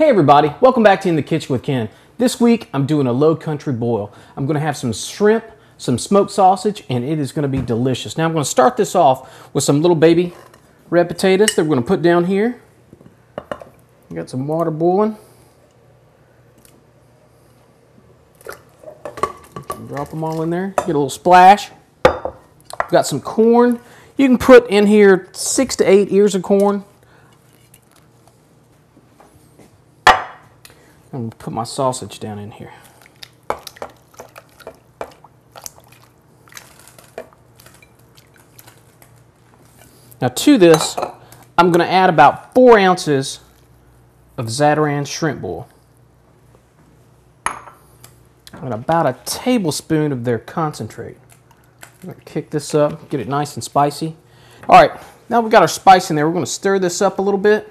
Hey everybody, welcome back to In the Kitchen with Ken. This week I'm doing a low country boil. I'm going to have some shrimp, some smoked sausage, and it is going to be delicious. Now I'm going to start this off with some little baby red potatoes that we're going to put down here. Got some water boiling. Drop them all in there, get a little splash. Got some corn. You can put in here 6 to 8 ears of corn. I'm going to put my sausage down in here. Now to this, I'm going to add about 4 ounces of Zatarain shrimp boil. And about a tablespoon of their concentrate. I'm going to kick this up, get it nice and spicy. All right, now we've got our spice in there. We're going to stir this up a little bit.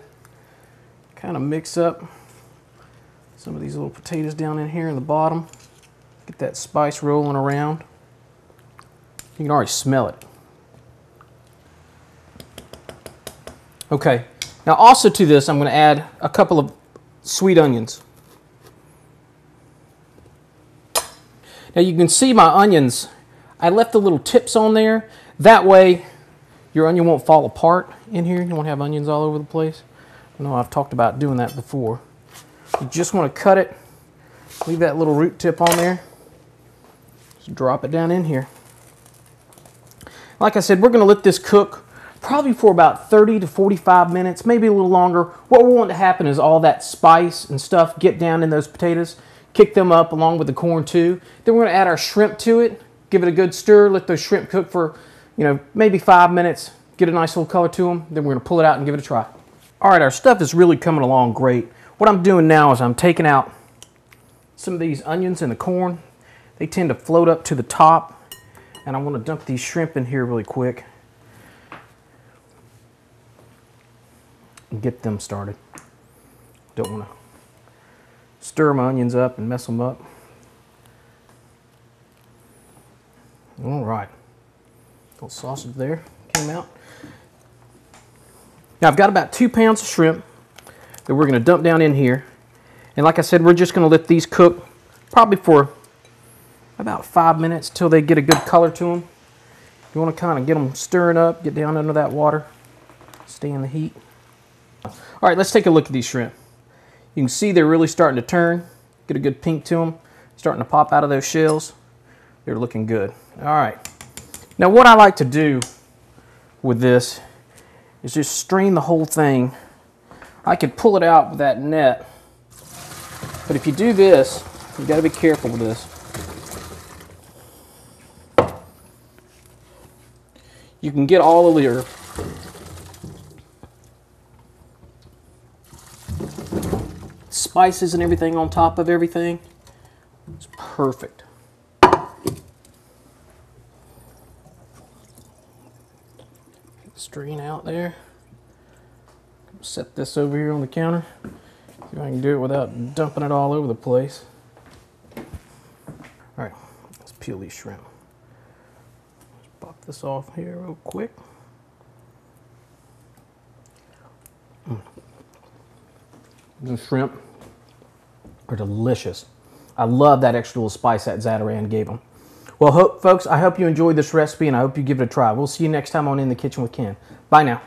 Kind of mix up some of these little potatoes down in here in the bottom. Get that spice rolling around. You can already smell it. Okay, now also to this I'm going to add a couple of sweet onions. Now you can see my onions, I left the little tips on there. That way your onion won't fall apart in here. You won't have onions all over the place. I know I've talked about doing that before. You just want to cut it, leave that little root tip on there, just drop it down in here. Like I said, we're going to let this cook probably for about 30 to 45 minutes, maybe a little longer. What we want to happen is all that spice and stuff get down in those potatoes, kick them up along with the corn too. Then we're going to add our shrimp to it, give it a good stir, let those shrimp cook for, maybe 5 minutes, get a nice little color to them. Then we're going to pull it out and give it a try. All right, our stuff is really coming along great. What I'm doing now is I'm taking out some of these onions and the corn. They tend to float up to the top, and I want to dump these shrimp in here really quick and get them started. Don't want to stir my onions up and mess them up. All right, little sausage there came out. Now I've got about 2 pounds of shrimp that we're going to dump down in here. And like I said, we're just going to let these cook probably for about 5 minutes till they get a good color to them. You want to kind of get them stirring up, get down under that water, stay in the heat. All right, let's take a look at these shrimp. You can see they're really starting to turn, get a good pink to them, starting to pop out of those shells. They're looking good. All right. Now what I like to do with this is just strain the whole thing. I could pull it out with that net, but if you do this, you got to be careful with this. You can get all of your spices and everything on top of everything. It's perfect. Strain out there. Set this over here on the counter. See if I can do it without dumping it all over the place. All right, let's peel these shrimp. Just pop this off here real quick. The shrimp are delicious. I love that extra little spice that Zatarain gave them. Well, folks, I hope you enjoyed this recipe and I hope you give it a try. We'll see you next time on In the Kitchen with Ken. Bye now.